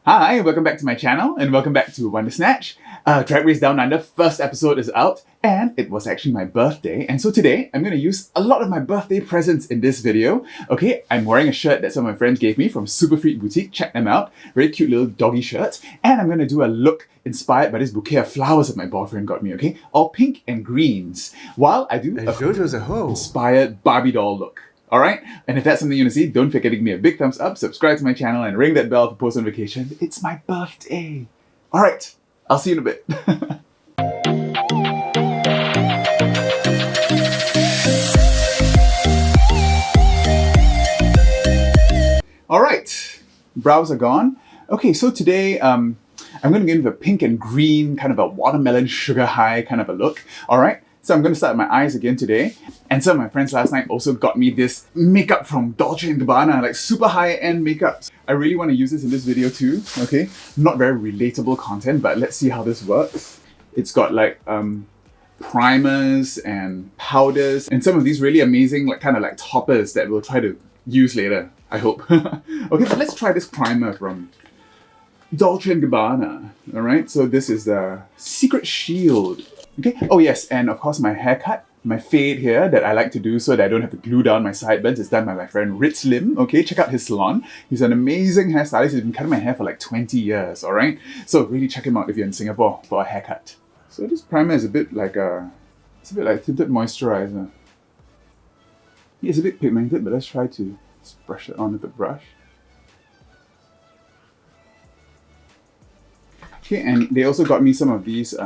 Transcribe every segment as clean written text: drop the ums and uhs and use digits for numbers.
Hi, welcome back to my channel and welcome back to Wonder Snatch. Drag Race Down Under first episode is out and it was actually my birthday, and so today I'm going to use a lot of my birthday presents in this video. Okay, I'm wearing a shirt that some of my friends gave me from Superfreak Boutique, check them out, very cute little doggy shirts, and I'm going to do a look inspired by this bouquet of flowers that my boyfriend got me, okay? All pink and greens, while I do a Jojo Zaho inspired Barbie doll look. Alright? And if that's something you want to see, don't forget to give me a big thumbs up, subscribe to my channel, and ring that bell for post notifications. It's my birthday! Alright, I'll see you in a bit. Alright, brows are gone. Okay, so today I'm going to give a pink and green, kind of a watermelon sugar high kind of a look. Alright? So I'm going to start with my eyes again today. And some of my friends last night also got me this makeup from Dolce & Gabbana, like super high-end makeup. I really want to use this in this video too, okay? Not very relatable content, but let's see how this works. It's got like primers and powders and some of these really amazing like kind of like toppers that we'll try to use later, I hope. Okay, but let's try this primer from Dolce & Gabbana, alright? So this is the Secret Shield. Okay, oh yes, and of course my haircut, my fade here that I like to do so that I don't have to glue down my sideburns is done by my friend Ritz Lim, okay? Check out his salon. He's an amazing hairstylist. He's been cutting my hair for like 20 years, alright? So really check him out if you're in Singapore for a haircut. So this primer is a bit like it's a bit like tinted moisturizer. Yeah, it's a bit pigmented, but let's try to just brush it on with the brush. Okay, and they also got me some of these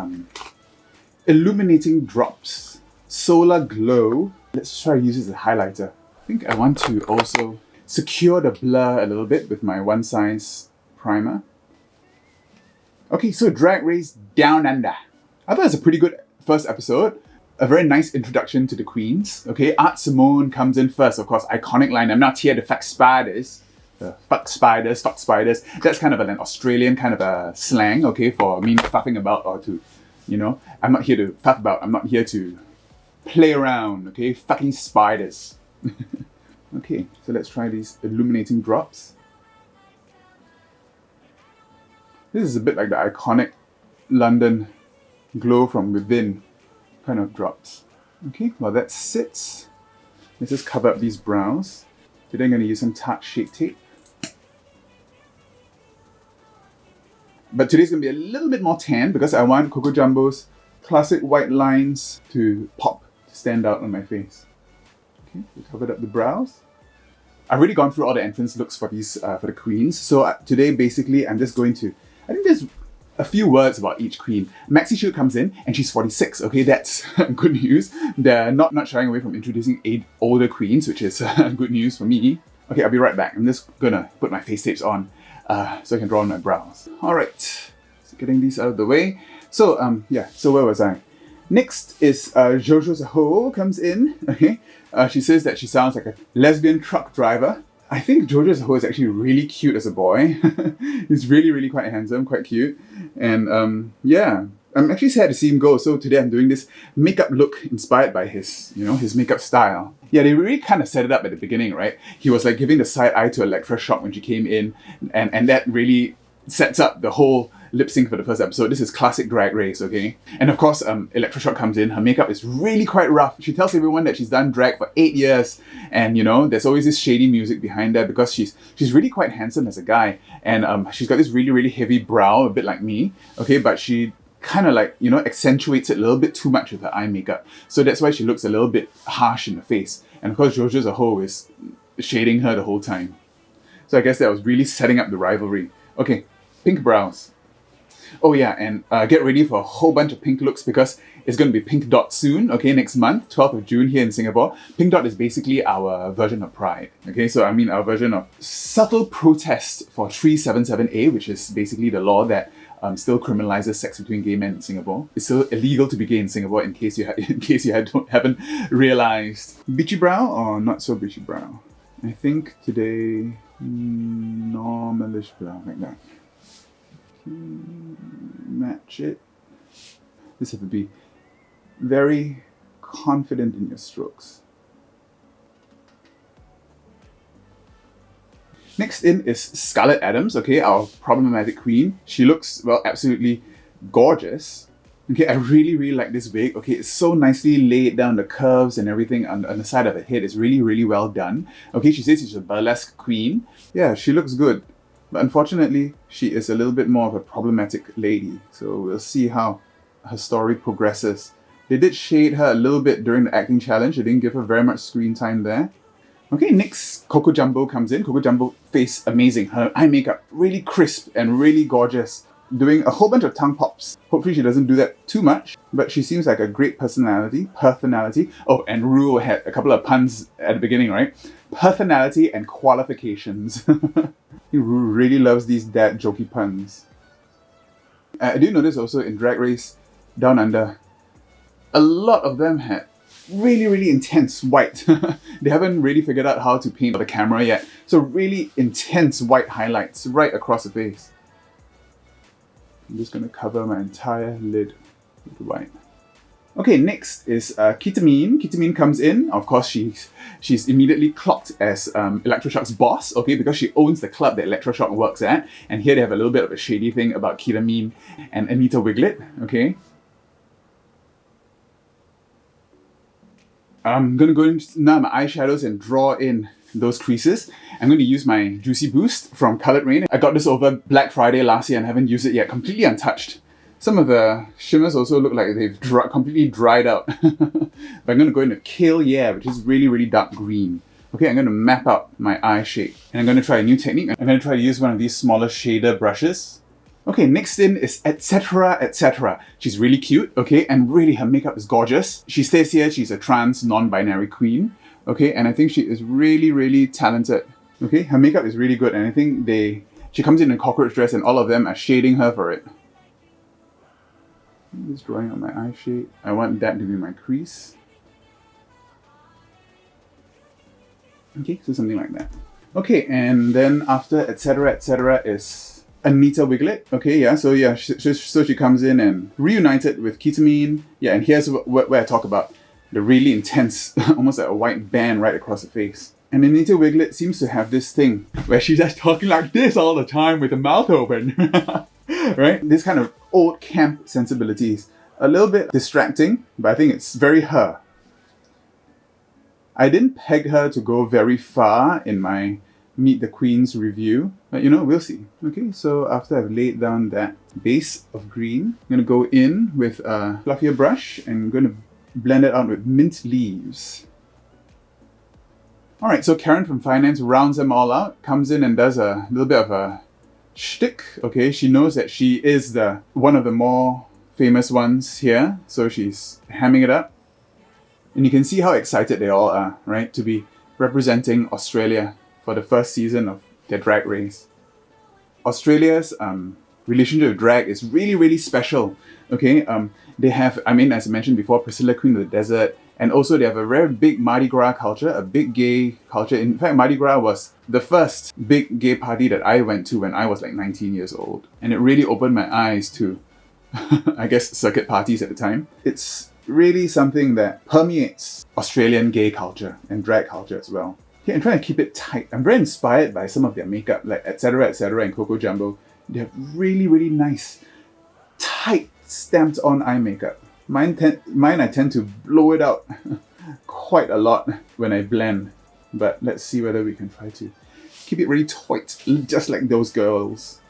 illuminating drops. Solar Glow. Let's try to use it as a highlighter. I think I want to also secure the blur a little bit with my one size primer. Okay, so Drag Race Down Under. I thought it was a pretty good first episode. A very nice introduction to the queens. Okay, Art Simone comes in first, of course, iconic line. I'm not here to fuck spiders. Fuck spiders, fuck spiders. That's kind of an Australian kind of a slang, okay, for me fuffing about or to, you know, I'm not here to fuck about, I'm not here to play around, okay? Fucking spiders. Okay, so let's try these illuminating drops. This is a bit like the iconic London glow from within kind of drops. Okay, while that sits, let's just cover up these brows. Today I'm going to use some Tarte Shape Tape. But today's going to be a little bit more tan because I want Coco Jumbo's classic white lines to pop, to stand out on my face. Okay, we covered up the brows. I've already gone through all the entrance looks for these, for the queens. So today basically I'm just going to, I think there's a few words about each queen. Maxi Shield comes in and she's 46. Okay, that's good news. They're not shying away from introducing 8 older queens, which is good news for me. Okay, I'll be right back. I'm just gonna put my face tapes on so I can draw on my brows. Alright, so getting these out of the way. So, yeah, so where was I? Next is Jojo Zaho comes in, okay? She says that she sounds like a lesbian truck driver. I think Jojo Zaho is actually really cute as a boy. He's really quite handsome, quite cute. And yeah, I'm actually sad to see him go. So today I'm doing this makeup look inspired by his, you know, his makeup style. Yeah, they really kind of set it up at the beginning, right? He was like giving the side eye to Electroshock when she came in. And that really sets up the whole lip sync for the first episode. This is classic Drag Race, okay? And of course, Electroshock comes in. Her makeup is really quite rough. She tells everyone that she's done drag for 8 years. And, you know, there's always this shady music behind her because she's really quite handsome as a guy. And she's got this really heavy brow, a bit like me, okay? But she kind of like, you know, accentuates it a little bit too much with her eye makeup. So that's why she looks a little bit harsh in the face. And of course, Jojo Zaho is shading her the whole time. So I guess that was really setting up the rivalry. Okay, pink brows. Oh yeah, and get ready for a whole bunch of pink looks because it's going to be Pink Dot soon, okay, next month, 12th of June here in Singapore. Pink Dot is basically our version of Pride, okay? So I mean our version of subtle protest for 377A, which is basically the law that still criminalizes sex between gay men in Singapore. It's still illegal to be gay in Singapore in case you haven't realized. Beachy brow or not so beachy brow? I think today, normalish brow, like that. Match it. This has to be very confident in your strokes. Next in is Scarlett Adams, okay, our problematic queen. She looks, well, absolutely gorgeous. Okay, I really like this wig. Okay, it's so nicely laid down, the curves and everything on the side of her head is really well done. Okay, she says she's a burlesque queen. Yeah, she looks good. But unfortunately, she is a little bit more of a problematic lady. So we'll see how her story progresses. They did shade her a little bit during the acting challenge. They didn't give her very much screen time there. Okay, next, Coco Jumbo comes in. Coco Jumbo face amazing. Her eye makeup really crisp and really gorgeous. Doing a whole bunch of tongue pops. Hopefully she doesn't do that too much, but she seems like a great personality. Oh, and Ru had a couple of puns at the beginning, right? Personality and qualifications. Ru really loves these dad jokey puns. I do notice also in Drag Race Down Under, a lot of them had really intense white. They haven't really figured out how to paint the camera yet. So really intense white highlights right across the face. I'm just going to cover my entire lid with white. Okay, next is Ketamine. Ketamine comes in. Of course, she's immediately clocked as Electroshock's boss, okay, because she owns the club that Electroshock works at. And here they have a little bit of a shady thing about Ketamine and Anita Wiglet, okay. I'm going to go in now my eyeshadows and draw in those creases. I'm going to use my Juicy Boost from Coloured Rain. I got this over Black Friday last year and haven't used it yet, completely untouched. Some of the shimmers also look like they've completely dried out. But I'm going to go into Kale Yeah, which is really dark green. Okay, I'm going to map out my eye shape. And I'm going to try a new technique. I'm going to try to use one of these smaller shader brushes. Okay, next in is etc. She's really cute, okay, and really her makeup is gorgeous. She says here she's a trans non-binary queen, okay, and I think she is really talented. Okay, her makeup is really good, and I think she comes in a cockroach dress and all of them are shading her for it. I'm just drawing on my eye shape. I want that to be my crease. Okay, so something like that. Okay, and then after etc is Anita Wiglet. Okay, yeah, so yeah, so she comes in and reunited with Ketamine. Yeah, and here's where I talk about the really intense, almost like a white band right across the face. And Anita Wiglet seems to have this thing where she's just talking like this all the time with the mouth open. Right? This kind of old camp sensibilities. A little bit distracting, but I think it's very her. I didn't peg her to go very far in my Meet the Queens review, but you know, we'll see. Okay, so after I've laid down that base of green, I'm going to go in with a fluffier brush and I'm going to blend it out with mint leaves. Alright, so Karen from Finance rounds them all out, comes in and does a little bit of a shtick. Okay, she knows that she is one of the more famous ones here, so she's hamming it up. And you can see how excited they all are, right, to be representing Australia for the first season of their drag race. Australia's relationship with drag is really special. Okay, they have, I mean, as I mentioned before, Priscilla Queen of the Desert, and also they have a very big Mardi Gras culture, a big gay culture. In fact, Mardi Gras was the first big gay party that I went to when I was like 19 years old. And it really opened my eyes to, I guess, circuit parties at the time. It's really something that permeates Australian gay culture and drag culture as well. Yeah, I'm trying to keep it tight. I'm very inspired by some of their makeup, like etc and Coco Jumbo. They have really nice, tight, stamped-on eye makeup. Mine I tend to blow it out quite a lot when I blend. But let's see whether we can try to keep it really tight, just like those girls.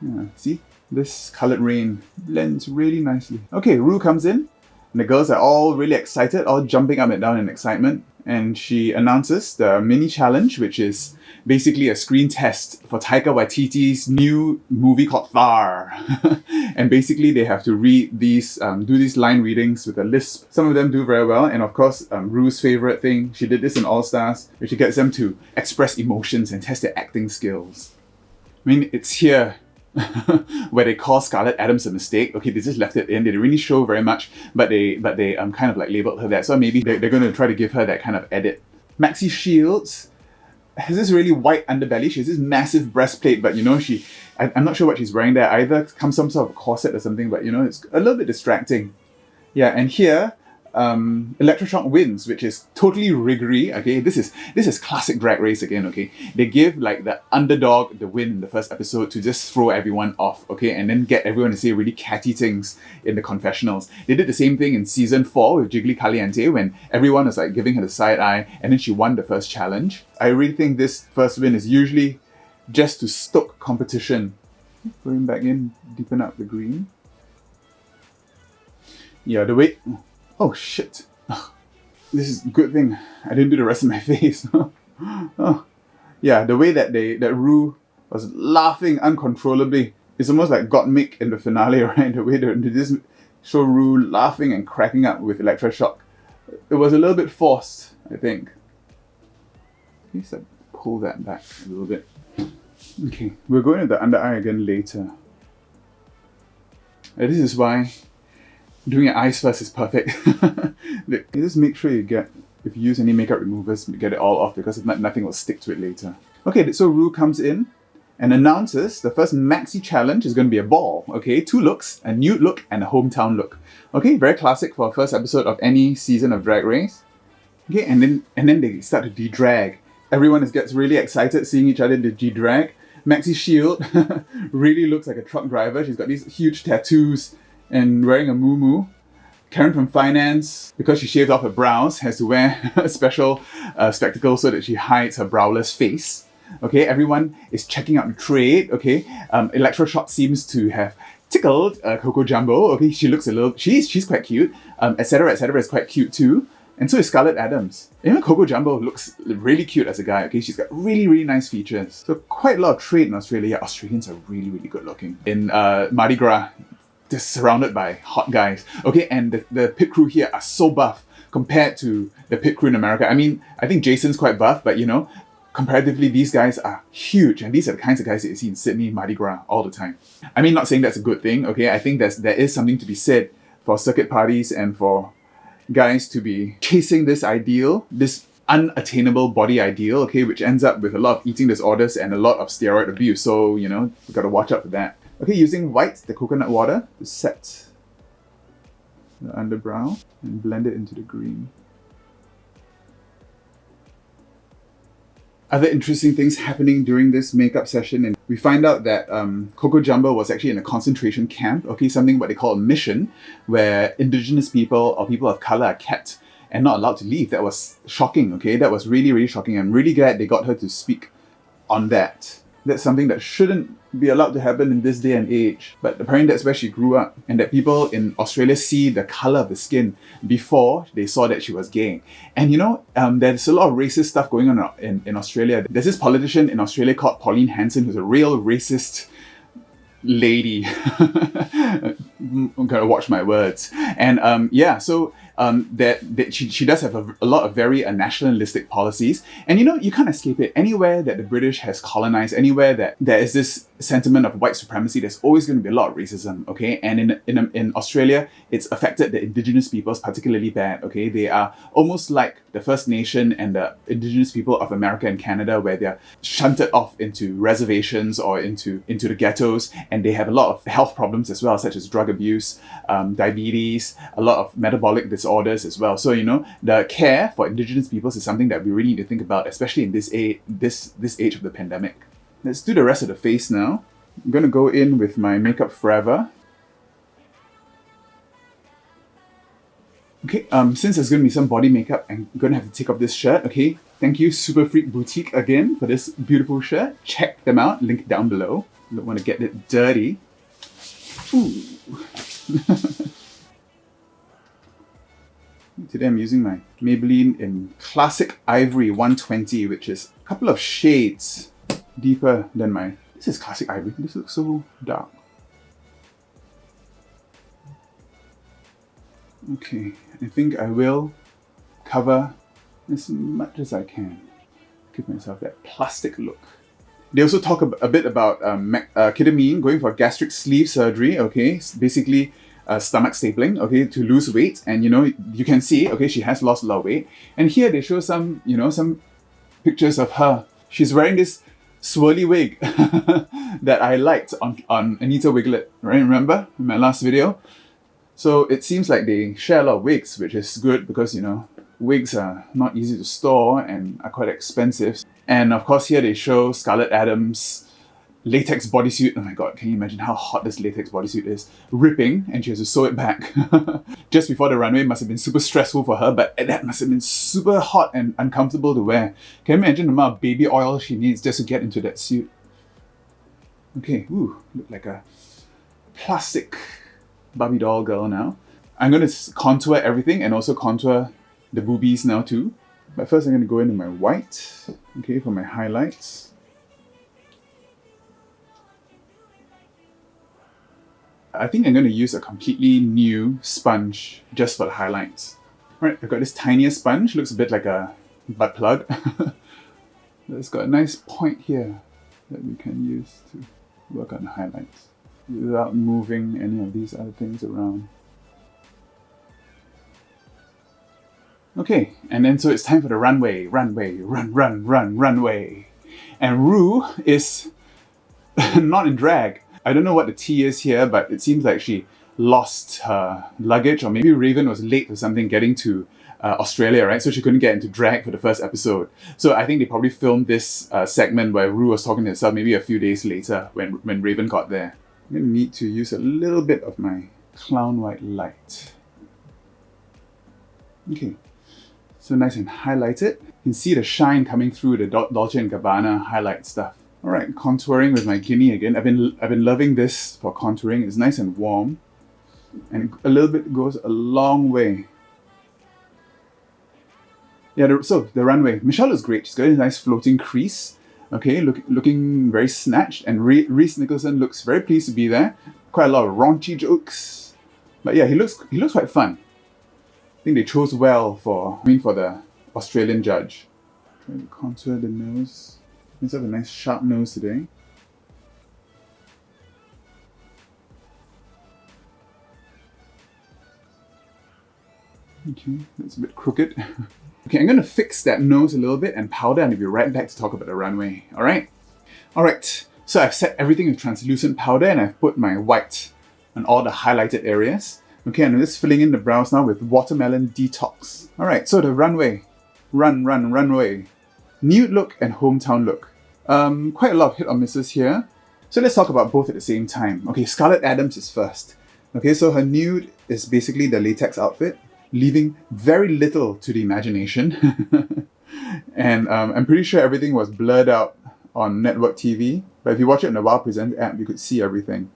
Yeah, see? This Coloured Rain blends really nicely. Okay, Ru comes in. And the girls are all really excited, all jumping up and down in excitement. And she announces the mini challenge, which is basically a screen test for Taika Waititi's new movie called Thar. And basically they have to read these, do these line readings with a lisp. Some of them do very well. And of course, Ru's favorite thing, she did this in All Stars, which gets them to express emotions and test their acting skills. I mean, it's here where they call Scarlett Adams a mistake. Okay, they just left it in. They didn't really show very much, but they kind of like labeled her that. So maybe they're going to try to give her that kind of edit. Maxi Shields has this really white underbelly. She has this massive breastplate, but you know, I'm not sure what she's wearing there. Either comes some sort of corset or something, but you know, it's a little bit distracting. Yeah, and here, electroshock wins, which is totally riggery. Okay, this is classic Drag Race again. Okay, they give like the underdog the win in the first episode to just throw everyone off. Okay, and then get everyone to say really catty things in the confessionals. They did the same thing in season 4 with Jiggly Caliente when everyone was like giving her the side eye, and then she won the first challenge. I really think this first win is usually just to stoke competition. Going back in, deepen up the green. Yeah, the way... Oh shit. This is a good thing I didn't do the rest of my face. Oh. Yeah, the way that Rue was laughing uncontrollably. It's almost like Gottmik in the finale, right? The way they just show Rue laughing and cracking up with electroshock. It was a little bit forced, I think. At least I pull that back a little bit. Okay, we're going to the under eye again later. And this is why doing your eyes first is perfect. You just make sure you get, if you use any makeup removers, get it all off, because if not, nothing will stick to it later. Okay, so Rue comes in and announces the first maxi challenge is going to be a ball. Okay, 2 looks, a nude look and a hometown look. Okay, very classic for a first episode of any season of Drag Race. Okay, and then they start to de-drag. Everyone gets really excited seeing each other in the de-drag. Maxi Shield really looks like a truck driver. She's got these huge tattoos and wearing a muumuu. Karen from finance, because she shaved off her brows, has to wear a special spectacle so that she hides her browless face. Okay, everyone is checking out the trade. Okay, Electroshock seems to have tickled Coco Jumbo. Okay, she looks a little, she's quite cute. Etc. is quite cute too. And so is Scarlett Adams. Even Coco Jumbo looks really cute as a guy. Okay, she's got really, really nice features. So quite a lot of trade in Australia. Australians are really, really good looking. In Mardi Gras, they're surrounded by hot guys. Okay, and the pit crew here are so buff compared to the pit crew in America. I mean, I think Jason's quite buff, but you know, comparatively, these guys are huge. And these are the kinds of guys that you see in Sydney, Mardi Gras all the time. I mean, not saying that's a good thing. Okay, I think there is something to be said for circuit parties and for guys to be chasing this ideal, this unattainable body ideal, okay, which ends up with a lot of eating disorders and a lot of steroid abuse. So, you know, you gotta watch out for that. Okay, using white, the coconut water, to set the underbrow and blend it into the green. Other interesting things happening during this makeup session, and we find out that Coco Jumbo was actually in a concentration camp, okay, something what they call a mission, where indigenous people or people of color are kept and not allowed to leave. That was shocking, okay? That was really, really shocking. I'm really glad they got her to speak on that. That's something that shouldn't be allowed to happen in this day and age. But apparently that's where she grew up, and that people in Australia see the colour of the skin before they saw that she was gay. And you know, there's a lot of racist stuff going on in Australia. There's this politician in Australia called Pauline Hanson who's a real racist lady. I'm gonna watch my words. And yeah, so that she does have a lot of very nationalistic policies, and you know, you can't escape it. Anywhere that the British has colonized, anywhere that there is this sentiment of white supremacy, there's always going to be a lot of racism, okay? And in Australia, it's affected the indigenous peoples particularly bad, okay? They are almost like the First Nation and the indigenous people of America and Canada, where they're shunted off into reservations or into the ghettos, and they have a lot of health problems as well, such as drug abuse, diabetes, a lot of metabolic disorders as well. So, you know, the care for indigenous peoples is something that we really need to think about, especially in this age of the pandemic. Let's do the rest of the face now. I'm going to go in with my Makeup Forever. Okay, since there's going to be some body makeup, I'm going to have to take off this shirt, okay? Thank you, Superfreak Boutique, again, for this beautiful shirt. Check them out, link down below. Don't want to get it dirty. Ooh. Today I'm using my Maybelline in Classic Ivory 120, which is a couple of shades deeper than my... This is Classic Ivory. This looks so dark. Okay, I think I will cover as much as I can. Give myself that plastic look. They also talk a bit about ketamine, going for gastric sleeve surgery, okay? It's basically stomach stapling, okay, to lose weight. And you know, you can see, okay, she has lost a lot of weight. And here they show some, you know, some pictures of her. She's wearing this swirly wig that I liked on Anita Wiglet, right? Remember in my last video? So it seems like they share a lot of wigs, which is good because, you know, wigs are not easy to store and are quite expensive. And of course here they show Scarlett Adams' latex bodysuit. Oh my god, can you imagine how hot this latex bodysuit is? Ripping, and she has to sew it back. Just before the runway must have been super stressful for her, but that must have been super hot and uncomfortable to wear. Can you imagine the amount of baby oil she needs just to get into that suit? Okay, ooh, look like a plastic Barbie doll girl now. I'm going to contour everything and also contour the boobies now too. But first I'm going to go into my white, okay, for my highlights. I think I'm going to use a completely new sponge just for the highlights. Alright, I've got this tinier sponge, looks a bit like a butt plug. It's got a nice point here that we can use to work on the highlights without moving any of these other things around. Okay, and then so it's time for the runway. Runway, runway. And Rue is not in drag. I don't know what the tea is here, but it seems like she lost her luggage, or maybe Raven was late or something getting to Australia, right? So she couldn't get into drag for the first episode. So I think they probably filmed this segment where Rue was talking to herself maybe a few days later when Raven got there. I'm going to need to use a little bit of my clown white light. Okay, so nice and highlighted. You can see the shine coming through the Dolce & Gabbana highlight stuff. All right, contouring with my Guinea again. I've been loving this for contouring. It's nice and warm, and a little bit goes a long way. Yeah, so the runway. Michelle is great. She's got a nice floating crease. Okay, looking very snatched, and Reese Nicholson looks very pleased to be there. Quite a lot of raunchy jokes, but yeah, he looks quite fun. I think they chose well for the Australian judge. Trying to contour the nose. Let's have a nice sharp nose today. Okay, that's a bit crooked. Okay, I'm going to fix that nose a little bit and powder, and I'll be right back to talk about the runway. Alright? Alright, so I've set everything with translucent powder and I've put my white on all the highlighted areas. Okay, and I'm just filling in the brows now with Watermelon Detox. Alright, so the runway. Runway. Nude look and hometown look. Quite a lot of hit or misses here. So let's talk about both at the same time. Okay, Scarlett Adams is first. Okay, so her nude is basically the latex outfit, leaving very little to the imagination. And I'm pretty sure everything was blurred out on network TV. But if you watch it on the Wow Presents app, you could see everything.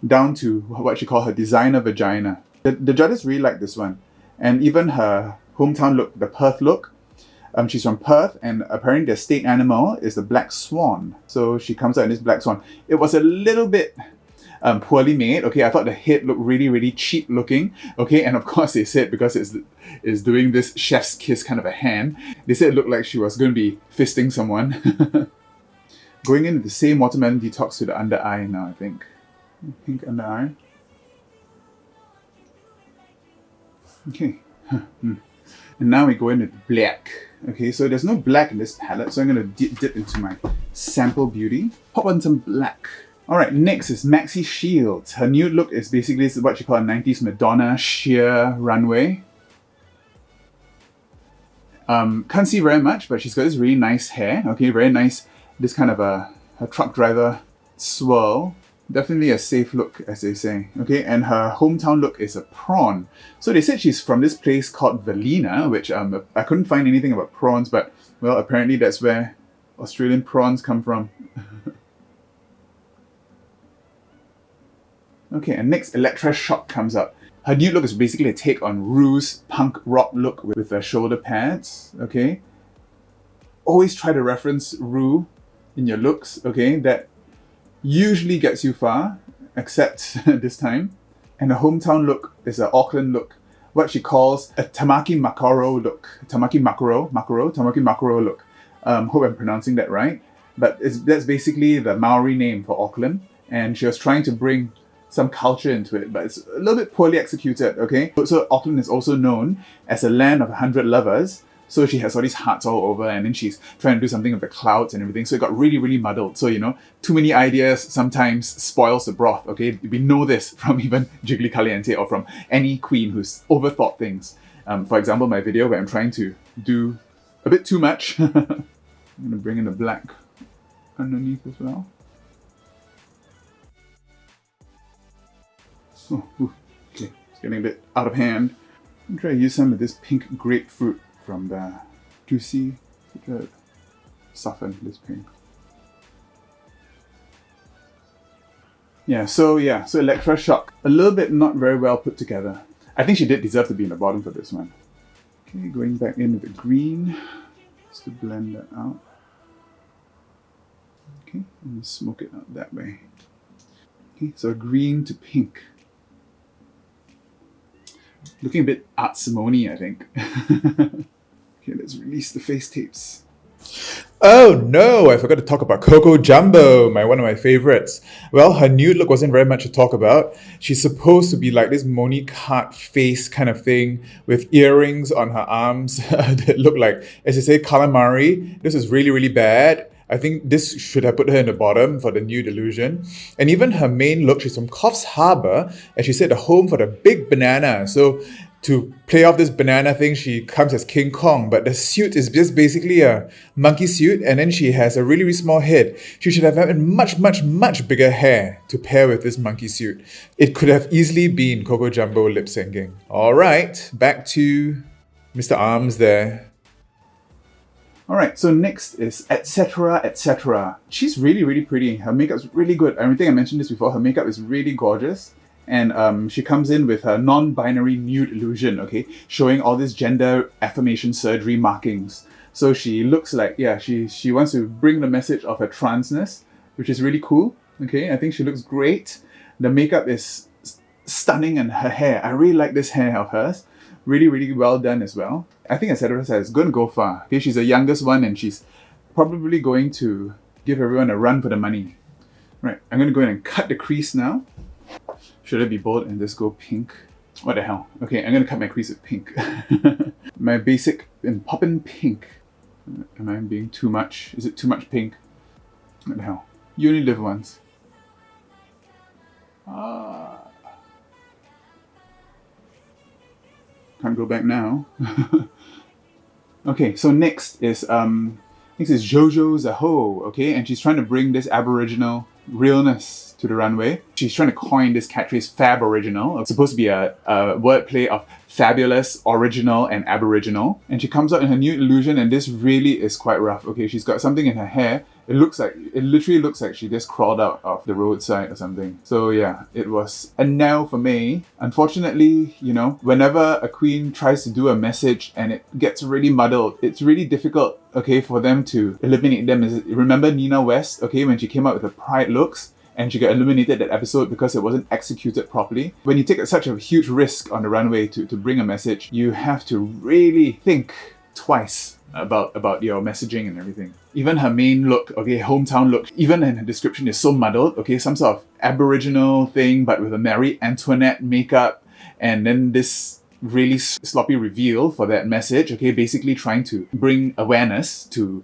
Down to what she called her designer vagina. The judges really liked this one. And even her hometown look, the Perth look. She's from Perth, and apparently their state animal is the black swan. So she comes out in this black swan. It was a little bit poorly made. Okay, I thought the head looked really cheap looking. Okay, and of course they said because it's doing this chef's kiss kind of a hand, they said it looked like she was going to be fisting someone. Going into the same Watermelon Detox to the under eye now, I think. Pink under eye. Okay. And now we go into black. Okay, so there's no black in this palette, so I'm going to dip into my Sample Beauty. Pop on some black. Alright, next is Maxi Shields. Her nude look is basically what she called a 90s Madonna sheer runway. Can't see very much, but she's got this really nice hair. Okay, very nice, this kind of a truck driver swirl. Definitely a safe look, as they say. Okay, and her hometown look is a prawn. So they said she's from this place called Velina, which I couldn't find anything about prawns, but well, apparently that's where Australian prawns come from. Okay, and next Electra Shock comes up. Her nude look is basically a take on Rue's punk rock look with her shoulder pads. Okay, always try to reference Rue in your looks. Okay, that usually gets you far, except this time. And the hometown look is an Auckland look, what she calls a Tamaki Makoro look. Tamaki Makoro look. Hope I'm pronouncing that right. But that's basically the Maori name for Auckland. And she was trying to bring some culture into it, but it's a little bit poorly executed, okay? So Auckland is also known as a land of 100 lovers, So she has all these hearts all over, and then she's trying to do something with the clouds and everything. So it got really, really muddled. So, too many ideas sometimes spoils the broth, okay? We know this from even Jiggly Caliente or from any queen who's overthought things. For example, my video where I'm trying to do a bit too much. I'm going to bring in the black underneath as well. Oh, okay, it's getting a bit out of hand. I'm trying to use some of this pink grapefruit from the Juicy to soften this pink. So Electroshock, a little bit not very well put together. I think she did deserve to be in the bottom for this one. Okay, going back in with the green, just to blend that out. Okay, and smoke it out that way. Okay, so green to pink. Looking a bit art-simony, I think. Okay, let's release the face tapes. Oh no, I forgot to talk about Coco Jumbo, one of my favorites. Well, her nude look wasn't very much to talk about. She's supposed to be like this Monique Hart face kind of thing with earrings on her arms that look like, as you say, calamari. This is really, really bad. I think this should have put her in the bottom for the nude illusion. And even her main look, she's from Coffs Harbour, and she said the home for the big banana. So to play off this banana thing, she comes as King Kong, but the suit is just basically a monkey suit, and then she has a really, really small head. She should have had much, much, much bigger hair to pair with this monkey suit. It could have easily been Coco Jumbo lip syncing. All right, back to Mr. Arms there. Alright, so next is etc. etc. She's really, really pretty. Her makeup's really good. I think I mentioned this before. Her makeup is really gorgeous. And she comes in with her non-binary nude illusion, okay? Showing all this gender affirmation surgery markings. So she looks like, she wants to bring the message of her transness, which is really cool, okay? I think she looks great. The makeup is stunning, and her hair. I really like this hair of hers. Really, really well done as well. I think etc. is going to go far. Okay, she's the youngest one, and she's probably going to give everyone a run for the money. Right, I'm going to go in and cut the crease now. Should I be bold and just go pink? What the hell? Okay, I'm going to cut my crease with pink. My basic and poppin' pink. Am I being too much? Is it too much pink? What the hell? You only live once. Can't go back now. Okay, so next is Jojo Zaho, okay? And she's trying to bring this Aboriginal realness to the runway. She's trying to coin this catchphrase Fab Original. It's supposed to be a wordplay of fabulous, original, and aboriginal. And she comes out in her nude illusion, and this really is quite rough. Okay, she's got something in her hair. It literally looks like she just crawled out of the roadside or something. So yeah, it was a no for me. Unfortunately, whenever a queen tries to do a message and it gets really muddled, it's really difficult, okay, for them to eliminate them. Remember Nina West, okay, when she came out with the Pride looks? And she got eliminated that episode because it wasn't executed properly. When you take such a huge risk on the runway to bring a message, you have to really think twice about your messaging and everything. Even her main look, okay, hometown look, even in her description is so muddled, okay, some sort of Aboriginal thing, but with a Marie Antoinette makeup, and then this really sloppy reveal for that message, okay, basically trying to bring awareness to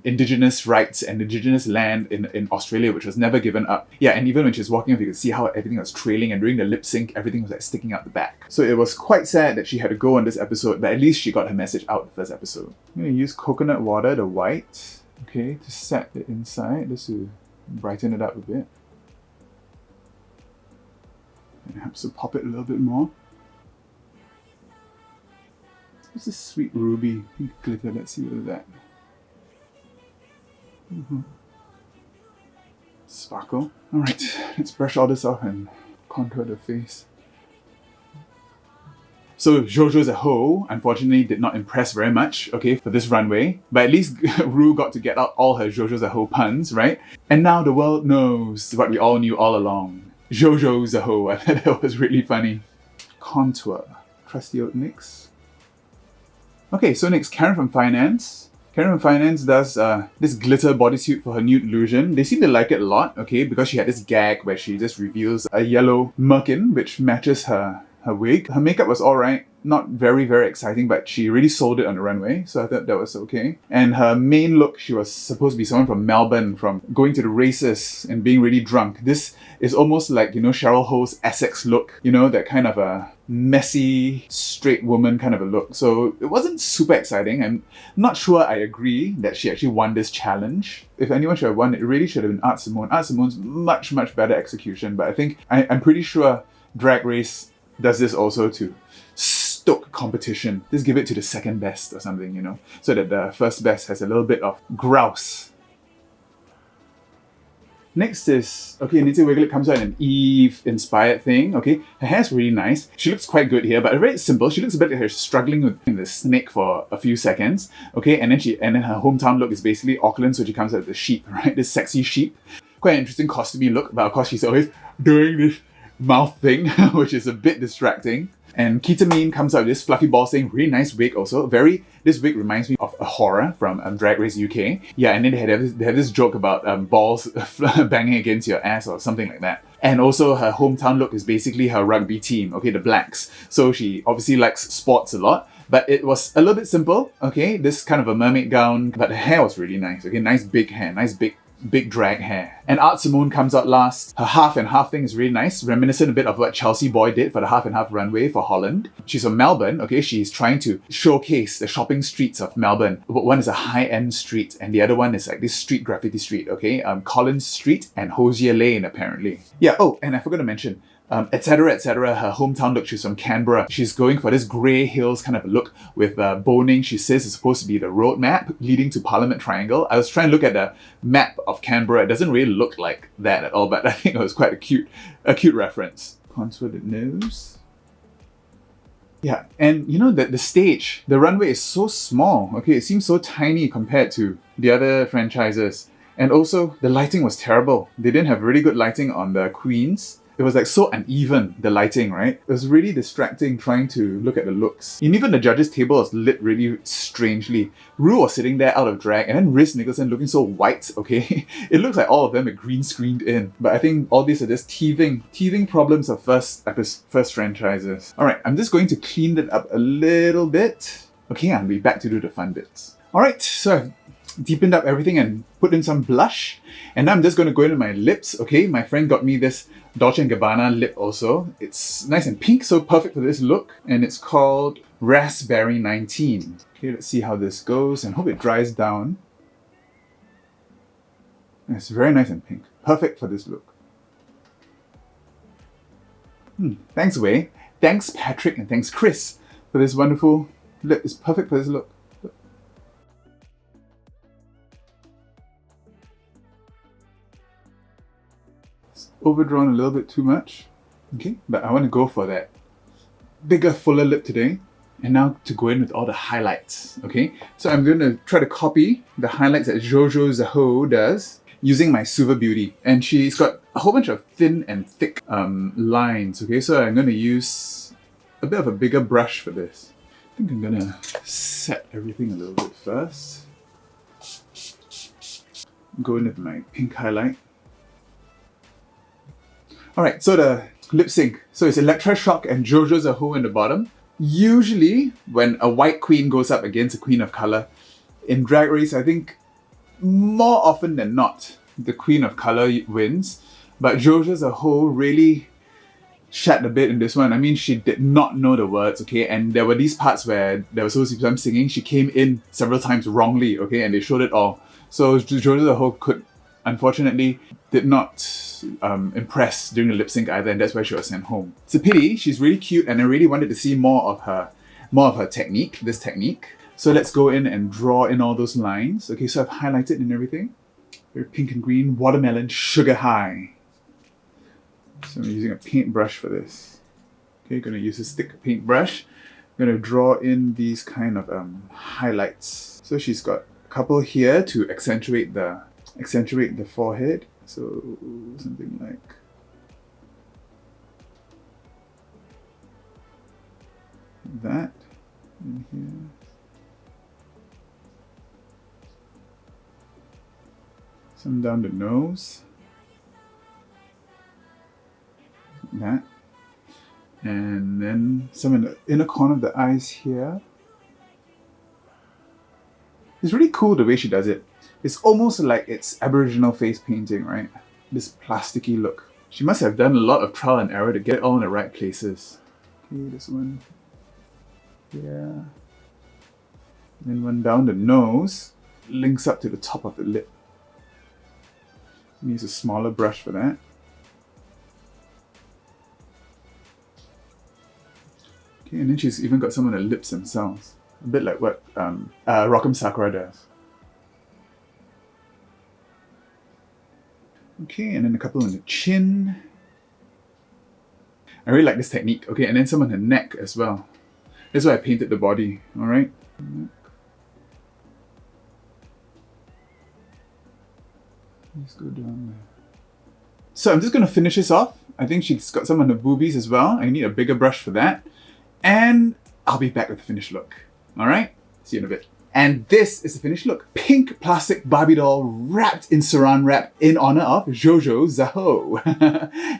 Indigenous rights and Indigenous land in Australia, which was never given up. Yeah, and even when she was walking off, you could see how everything was trailing, and during the lip sync, everything was like sticking out the back. So it was quite sad that she had to go on this episode, but at least she got her message out the first episode. I'm going to use coconut water, the white, okay, to set the inside, just to brighten it up a bit. And perhaps to pop it a little bit more. What's this sweet ruby pink glitter? Let's see what is that. Sparkle. Alright, let's brush all this off and contour the face. So Jojo Zaho, unfortunately, did not impress very much, okay, for this runway. But at least Ru got to get out all her Jojo Zaho puns, right? And now the world knows what we all knew all along. Jojo Zaho. I thought that was really funny. Contour. Trusty old NYX. Okay, so next, Karen from Finance. Karen from Finance does this glitter bodysuit for her nude illusion. They seem to like it a lot, okay, because she had this gag where she just reveals a yellow merkin, which matches her her wig. Her makeup was alright, not very, very exciting, but she really sold it on the runway, so I thought that was okay. And her main look, she was supposed to be someone from Melbourne, from going to the races and being really drunk. This is almost like, you know, Cheryl Ho's Essex look, you know, that kind of a messy, straight woman kind of a look. So it wasn't super exciting. I'm not sure I agree that she actually won this challenge. If anyone should have won, it really should have been Art Simone. Art Simone's much, much better execution, but I think, I'm pretty sure Drag Race does this also to stoke competition. Just give it to the second best or something, you know, so that the first best has a little bit of grouse. Next is, okay, Lindsay Wiglet comes out in an Eve-inspired thing, okay? Her hair's really nice. She looks quite good here, but very simple. She looks a bit like her struggling with the snake for a few seconds, okay? And then her hometown look is basically Auckland, so she comes out as the sheep, right? This sexy sheep. Quite an interesting costumey look, but of course she's always doing this mouth thing, which is a bit distracting. And Ketamine comes out with this fluffy ball thing, really nice wig also. This wig reminds me of a horror from Drag Race UK. Yeah, and then they have this joke about balls banging against your ass or something like that. And also her hometown look is basically her rugby team, okay, the Blacks. So she obviously likes sports a lot. But it was a little bit simple, okay? This kind of a mermaid gown, but the hair was really nice, okay? Nice big hair, nice big drag hair. And Art Simone comes out last. Her half and half thing is really nice, reminiscent a bit of what Chelsea Boy did for the half and half runway for Holland. She's from Melbourne, okay? She's trying to showcase the shopping streets of Melbourne. One is a high-end street and the other one is like this street graffiti street, okay? Collins Street and Hosier Lane, apparently. Yeah, oh, and I forgot to mention, etc., etc. Her hometown look, she's from Canberra. She's going for this grey hills kind of look with boning. She says it's supposed to be the road map leading to Parliament Triangle. I was trying to look at the map of Canberra. It doesn't really look like that at all, but I think it was quite a cute reference. Contour the nose. Yeah, and you know that the stage, the runway is so small. Okay, it seems so tiny compared to the other franchises. And also, the lighting was terrible. They didn't have really good lighting on the queens. It was like so uneven, the lighting, right? It was really distracting trying to look at the looks. And even the judges' table was lit really strangely. Rue was sitting there out of drag, and then Riz Nicholson looking so white, okay? It looks like all of them are green screened in. But I think all these are just teething problems of first franchises. Alright, I'm just going to clean it up a little bit. Okay, I'll be back to do the fun bits. Alright, so I've deepened up everything and put in some blush. And now I'm just going to go into my lips, okay? My friend got me this Dolce & Gabbana lip also. It's nice and pink, so perfect for this look. And it's called Raspberry 19. Okay, let's see how this goes and hope it dries down. It's very nice and pink. Perfect for this look. Thanks, Wei. Thanks, Patrick, and thanks, Chris, for this wonderful lip. It's perfect for this look. Overdrawn a little bit too much, okay, but I want to go for that bigger, fuller lip today. And now to go in with all the highlights, okay? So I'm going to try to copy the highlights that Jojo Zaho does using my Suva Beauty. And she's got a whole bunch of thin and thick lines, okay? So I'm going to use a bit of a bigger brush for this. I think I'm going to set everything a little bit first. Go in with my pink highlight. Alright, so the lip sync. So it's Electroshock and Jojo Zaho in the bottom. Usually, when a white queen goes up against a queen of color, in Drag Race, I think more often than not, the queen of color wins. But Jojo Zaho really shat a bit in this one. I mean, she did not know the words, okay? And there were these parts where there was supposed to be some singing. She came in several times wrongly, okay? And they showed it all. So Jojo Zaho unfortunately did not impress during the lip sync either, and that's why she was sent home. It's a pity. She's really cute, and I really wanted to see more of her technique, this technique. So let's go in and draw in all those lines. Okay, so I've highlighted and everything. Very pink and green, watermelon, sugar high. So I'm using a paintbrush for this. Okay, gonna use a stick paintbrush. I'm gonna draw in these kind of highlights. So she's got a couple here to accentuate the forehead. So something like that in here. Some down the nose. Like that. And then some in the inner corner of the eyes here. It's really cool the way she does it. It's almost like it's Aboriginal face painting, right? This plasticky look. She must have done a lot of trial and error to get it all in the right places. Okay, this one. Yeah. Then one down the nose. Links up to the top of the lip. Use a smaller brush for that. Okay, and then she's even got some on the lips themselves. A bit like what Rock'em Sakura does. Okay, and then a couple on the chin. I really like this technique. Okay, and then some on her neck as well. That's why I painted the body, alright? Let's go down there. So I'm just going to finish this off. I think she's got some on the boobies as well. I need a bigger brush for that. And I'll be back with the finished look. Alright? See you in a bit. And this is the finished look. Pink plastic Barbie doll wrapped in saran wrap in honor of Jojo Zaho.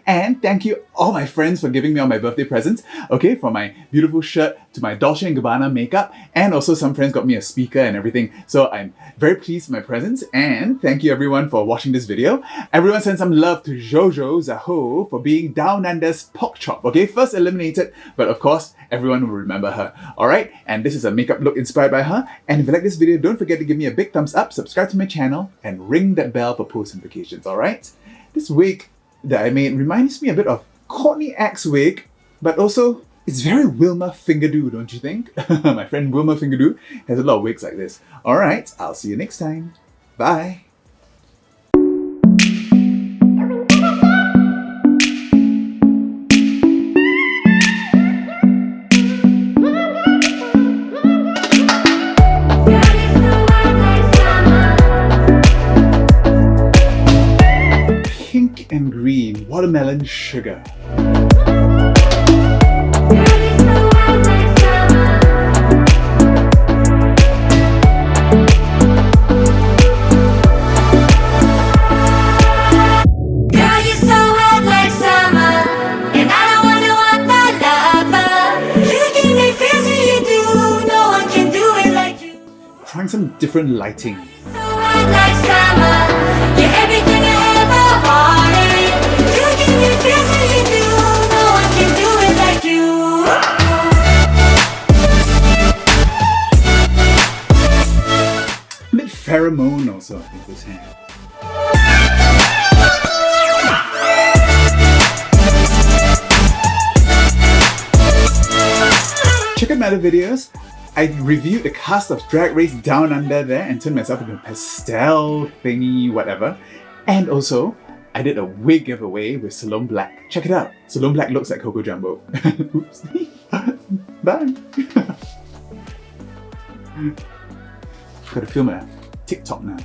And thank you all my friends for giving me all my birthday presents. Okay, from my beautiful shirt to my Dolce & Gabbana makeup. And also some friends got me a speaker and everything. So I'm very pleased with my presents. And thank you everyone for watching this video. Everyone send some love to Jojo Zaho for being Down Under's pork chop. Okay, first eliminated, but of course, everyone will remember her. Alright, and this is a makeup look inspired by her. And if you like this video, don't forget to give me a big thumbs up, subscribe to my channel, and ring that bell for post notifications, alright? This wig that I made reminds me a bit of Courtney Act's wig, but also it's very Wilma Fingerdo, don't you think? My friend Wilma Fingerdo has a lot of wigs like this. Alright, I'll see you next time. Bye! And green watermelon sugar. Trying some different lighting. A bit pheromone also, I think, this hair. Check out my other videos. I reviewed the cast of Drag Race Down Under there and turned myself into a pastel thingy, whatever. And also, I did a wig giveaway with Salome Black. Check it out. Salome Black looks like Coco Jumbo. Oops. Bye. Gotta film a TikTok now.